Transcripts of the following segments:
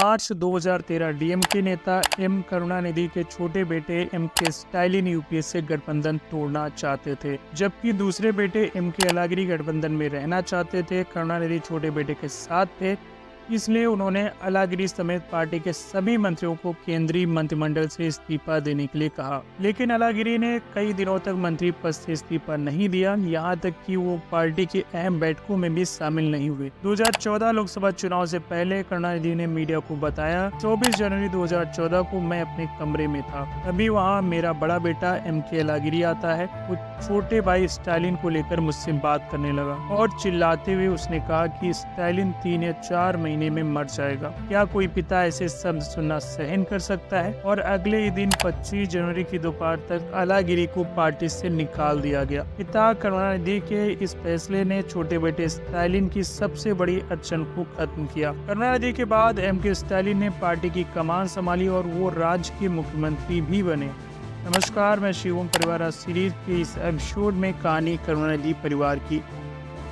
मार्च 2013 DMK नेता M Karunanidhi के छोटे बेटे एम के स्टालिन यूपीए से गठबंधन तोड़ना चाहते थे, जबकि दूसरे बेटे एम के अलागिरी गठबंधन में रहना चाहते थे। करुणानिधि छोटे बेटे के साथ थे, इसलिए उन्होंने अलागिरी समेत पार्टी के सभी मंत्रियों को केंद्रीय मंत्रिमंडल से इस्तीफा देने के लिए कहा, लेकिन अलागिरी ने कई दिनों तक मंत्री पद से इस्तीफा नहीं दिया, यहाँ तक कि वो पार्टी की अहम बैठकों में भी शामिल नहीं हुए। 2014 लोकसभा चुनाव से पहले करुणानिधि ने मीडिया को बताया, 24 जनवरी 2014 को मैं अपने कमरे में था, तभी वहाँ मेरा बड़ा बेटा एम के अलागिरी आता है। वो छोटे भाई स्टालिन को लेकर मुझसे बात करने लगा और चिल्लाते हुए उसने कहा कि स्टालिन 3 या 4 महीने में मर जाएगा। क्या कोई पिता ऐसे शब्द सुनना सहन कर सकता है? और अगले ही दिन 25 जनवरी की दोपहर तक अलागिरी को पार्टी से निकाल दिया गया। पिता करुणानिधि के इस फैसले ने छोटे बेटे स्टालिन की सबसे बड़ी अड़चन को खत्म किया। करुणानिधि के बाद एम के स्टालिन ने पार्टी की कमान संभाली और वो राज्य के मुख्यमंत्री भी बने। नमस्कार, मैं शिवम परिवार सीरीज के इस एपिसोड में कहानी करुणानिधि परिवार की।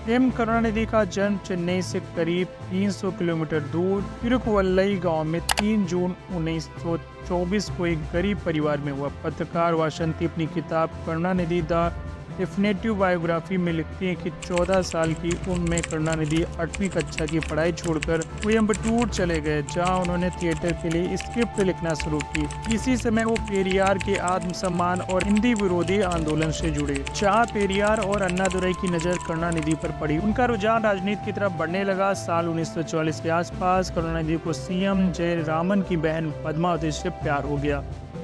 एम करुणानिधि का जन्म चेन्नई से करीब 300 किलोमीटर दूर तिरुवल्लई गांव में 3 जून 1924 को एक गरीब परिवार में हुआ। पत्रकार वासंती अपनी किताब करुणानिधि द डेफिनेटिव बायोग्राफी में लिखती हैं कि 14 साल की उम्र में करुणानिधि 8वीं कक्षा की पढ़ाई छोड़कर कोयम्बटूर चले गए, जहां उन्होंने थिएटर के लिए स्क्रिप्ट लिखना शुरू की। इसी समय वो पेरियार के आत्मसम्मान और हिंदी विरोधी आंदोलन से जुड़े। जहां पेरियार और अन्नादुरई की नजर करुणानिधि पर पड़ी, उनका रुझान राजनीति की तरफ बढ़ने लगा। साल 1944 के आसपास करुणानिधि को सीएम जयरामन की बहन पद्मावती से प्यार हो गया।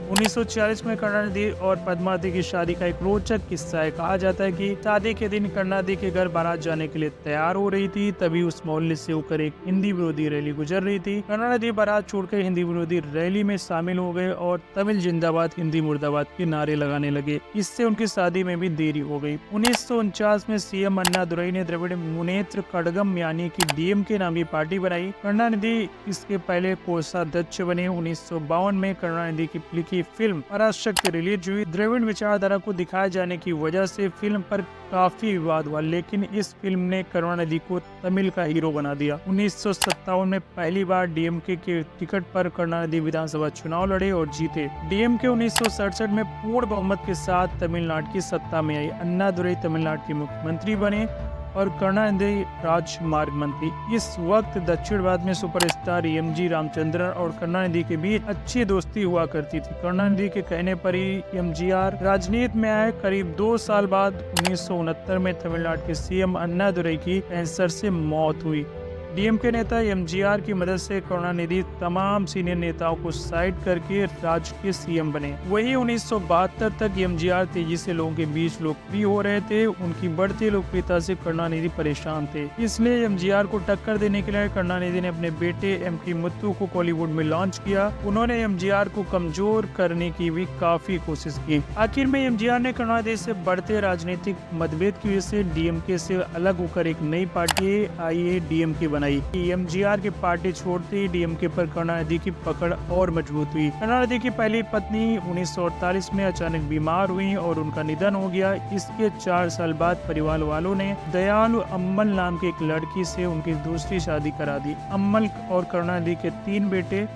1946 में करुणानिधि और पद्मावती की शादी का एक रोचक किस्सा है। कहा जाता है कि शादी के दिन करुणानिधि के घर बारात जाने के लिए तैयार हो रही थी, तभी उस मोहल्ले से होकर एक हिंदी विरोधी रैली गुजर रही थी। करुणानिधि बारात छोड़कर हिंदी विरोधी रैली में शामिल हो गए और तमिल जिंदाबाद हिंदी मुर्दाबाद के नारे लगाने लगे। इससे उनकी शादी में भी देरी हो गई। 1949 में सीएम अन्नादुरई ने द्रविड़ मुनेत्र कड़गम यानी कि डीएमके नाम की पार्टी बनाई। करुणानिधि इसके पहले कोषाध्यक्ष बने। 1952 में करुणानिधि की लिखी फिल्म पराशक्ति रिलीज हुई। द्रविड़ विचारधारा को दिखाए जाने की वजह से फिल्म पर काफी विवाद हुआ, लेकिन इस फिल्म ने करुणानिधि को तमिल का हीरो बना दिया। 1957 में पहली बार डीएमके के टिकट पर करुणानिधि विधानसभा चुनाव लड़े और जीते। डीएमके 1967 में पूर्ण बहुमत के साथ तमिलनाडु की सत्ता में आई। अन्नादुरई तमिलनाडु के मुख्यमंत्री बने और करुणानिधि राजमार्ग मंत्री। इस वक्त दक्षिण भारत में सुपरस्टार एमजी रामचंद्रन और करुणानिधि के बीच अच्छी दोस्ती हुआ करती थी। करुणानिधि के कहने पर ही एमजीआर राजनीति में आए। करीब 2 साल बाद 1969 में तमिलनाडु के सीएम अन्नादुरई की कैंसर से मौत हुई। डीएमके नेता एमजीआर की मदद से करुणानिधि तमाम सीनियर नेताओं को साइड करके राज्य के सीएम बने। वही 1972 तक एमजीआर तेजी से लोगों के बीच लोकप्रिय हो रहे थे। उनकी बढ़ती लोकप्रियता से करुणानिधि परेशान थे, इसलिए एमजीआर को टक्कर देने के लिए करुणानिधि ने अपने बेटे एम के मुत्तू को बॉलीवुड में लॉन्च किया। उन्होंने एमजीआर को कमजोर करने की भी काफी कोशिश की। आखिर में एमजीआर ने करुणानिधि से बढ़ते राजनीतिक मतभेद की वजह से डीएमके से अलग होकर एक नई पार्टी आई डीएमके बनाई। एमजीआर की पार्टी छोड़ती डीएमके पर करुणानिधि की पकड़ और मजबूत हुई। करुणानिधि की पहली पत्नी 1948 में अचानक बीमार हुई और उनका निधन हो गया। इसके 4 साल बाद परिवार वालों ने दयालु अम्मल नाम की एक लड़की से उनकी दूसरी शादी करा दी। अम्मल और करुणानिधि के 3 बेटे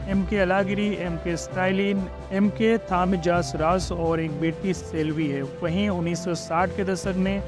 एम के अलागिरी, एम के स्टालिन, एम के थामिजास रास और एक बेटी सेल्वी है। वहीं 1960 के दशक में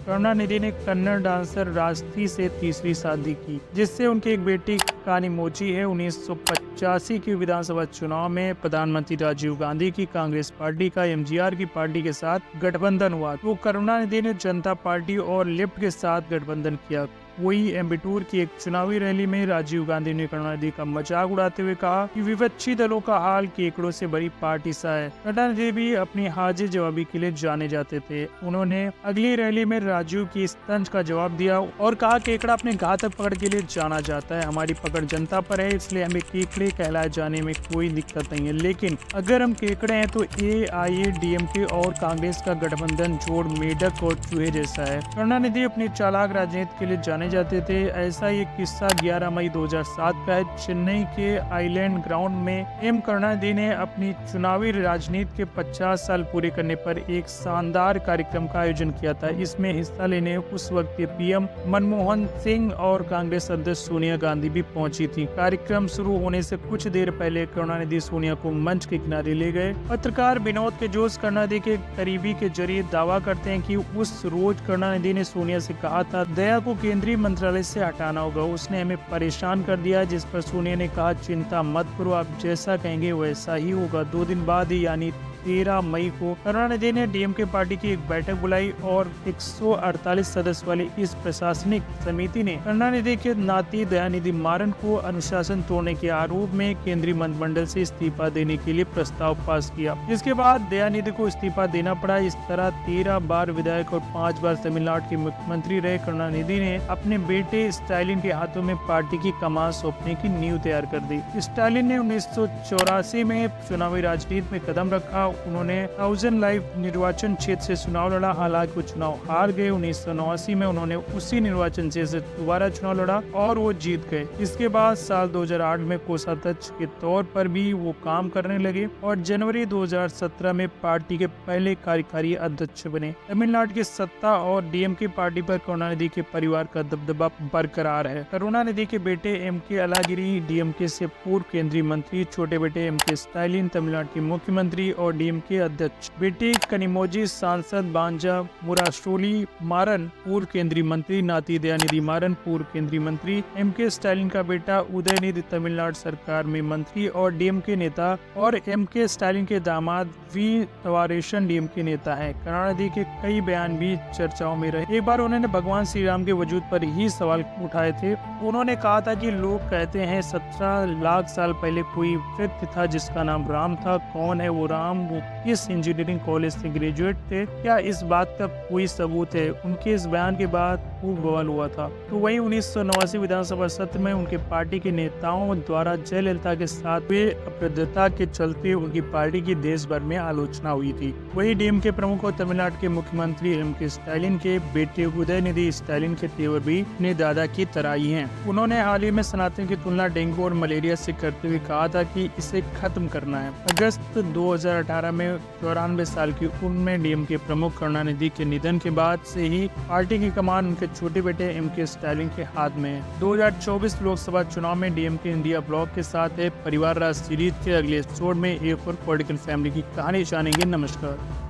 करुणानिधि ने कन्नड़ डांसर राजथी से तीसरी शादी की, जिससे उनकी एक बेटी कानीमोची है। 1985 के विधानसभा चुनाव में प्रधानमंत्री राजीव गांधी की कांग्रेस पार्टी का एमजीआर की पार्टी के साथ गठबंधन हुआ, तो करुणानिधि ने जनता पार्टी और लेफ्ट के साथ गठबंधन किया। वही एम्बिटूर की एक चुनावी रैली में राजीव गांधी ने करुणानिधि का मजाक उड़ाते हुए कहा कि विपक्षी दलों का हाल केकड़ों से बड़ी पार्टी सा है। करुणानिधि भी अपनी हाजिर जवाबी के लिए जाने जाते थे। उन्होंने अगली रैली में राजीव की इस तंज का जवाब दिया और कहा केकड़ा अपने घातक पकड़ के लिए जाना जाता है, हमारी पकड़ जनता पर है, इसलिए हमें केकड़े कहलाए जाने में कोई दिक्कत नहीं है, लेकिन अगर हम केकड़े हैं तो एआईएडीएमके और कांग्रेस का गठबंधन जोड़ मेढक और चूहे जैसा है। करुणानिधि अपनी चालाक राजनीति के लिए जाने जाने जाते थे। ऐसा एक किस्सा 11 मई 2007 का है। चेन्नई के आइलैंड ग्राउंड में एम करुणानिधि ने अपनी चुनावी राजनीति के 50 साल पूरे करने पर एक शानदार कार्यक्रम का आयोजन किया था। इसमें हिस्सा लेने उस वक्त के पीएम मनमोहन सिंह और कांग्रेस अध्यक्ष सोनिया गांधी भी पहुंची थी। कार्यक्रम शुरू होने से कुछ देर पहले करुणानिधि सोनिया को मंच के किनारे ले गए। पत्रकार विनोद के जोश करुणानिधि के करीबी के जरिए दावा करते हैं कि उस रोज करुणानिधि ने सोनिया से कहा था दया को केंद्रीय मंत्रालय से हटाना होगा, उसने हमें परेशान कर दिया। जिस पर सोनिया ने कहा चिंता मत करो, आप जैसा कहेंगे वैसा ही होगा। 2 दिन बाद ही यानी 13 मई को करुणानिधि ने डीएमके पार्टी की एक बैठक बुलाई और 148 सदस्य वाली इस प्रशासनिक समिति ने करुणानिधि के नाती दयानिधि मारन को अनुशासन तोड़ने के आरोप में केंद्रीय मंत्रिमंडल से इस्तीफा देने के लिए प्रस्ताव पास किया। इसके बाद दयानिधि को इस्तीफा देना पड़ा। इस तरह 13 बार विधायक और 5 बार तमिलनाडु के मुख्यमंत्री रहे करुणानिधि ने अपने बेटे स्टालिन के हाथों में पार्टी की कमान सौंपने की नींव तैयार कर दी। स्टालिन ने 1984 में चुनावी राजनीति में कदम रखा। उन्होंने 1000 लाइव निर्वाचन क्षेत्र से चुनाव लड़ा, हालांकि वो चुनाव हार गए। 1989 में उन्होंने उसी निर्वाचन क्षेत्र से दोबारा चुनाव लड़ा और वो जीत गए। इसके बाद साल 2008 में कोषाध्यक्ष के तौर पर भी वो काम करने लगे और जनवरी 2017 में पार्टी के पहले कार्यकारी अध्यक्ष बने। तमिलनाडु की सत्ता और डीएमके पार्टी पर करुणानिधि के परिवार का दबदबा बरकरार है। करुणानिधि के बेटे एमके अलागिरी डीएमके से पूर्व केंद्रीय मंत्री, छोटे बेटे एमके स्टालिन तमिलनाडु के मुख्यमंत्री और डीएमके अध्यक्ष, बेटी कनिमोजी सांसद, बांजा मुराशोली मारन पूर्व केंद्रीय मंत्री, नाती दयानिधि मारन पूर्व केंद्रीय मंत्री, एमके स्टालिन का बेटा उदयनिधि तमिलनाडु सरकार में मंत्री और डीएमके नेता और एमके स्टालिन के दामाद वी तवारेशन डीएमके नेता हैं। करुणानिधि के कई बयान भी चर्चाओं में रहे। एक बार उन्होंने भगवान श्री राम के वजूद पर ही सवाल उठाए थे। उन्होंने कहा था कि लोग कहते हैं 17 लाख साल पहले कोई व्यक्ति था जिसका नाम राम था। कौन है वो राम? वो किस इंजीनियरिंग कॉलेज से ग्रेजुएट थे? क्या इस बात का कोई सबूत है? उनके इस बयान के बाद खूब बवाल हुआ था। तो वही 1989 विधानसभा सत्र में उनके पार्टी के नेताओं द्वारा जयललिता के साथ हुए अभद्रता के चलते उनकी पार्टी की देश भर में आलोचना हुई थी। वही डीएमके प्रमुख और तमिलनाडु के मुख्यमंत्री एमके स्टालिन के बेटे उदयनिधि स्टालिन के तेवर भी अपने दादा की तरह ही हैं। उन्होंने हाल ही में सनातन की तुलना डेंगू और मलेरिया से करते हुए कहा था कि इसे खत्म करना है। अगस्त 2018 में 94 साल की उम्र में डीएमके प्रमुख करुणानिधि के निधन के बाद से ही पार्टी की कमान उनके छोटे बेटे एमके स्टालिन के हाथ में है। 2024 लोकसभा चुनाव में डीएमके इंडिया ब्लॉक के साथ है परिवार राज सीरीज के अगले एपिसोड में एक और पॉलिटिकल फैमिली की कहानी जानेंगे। नमस्कार।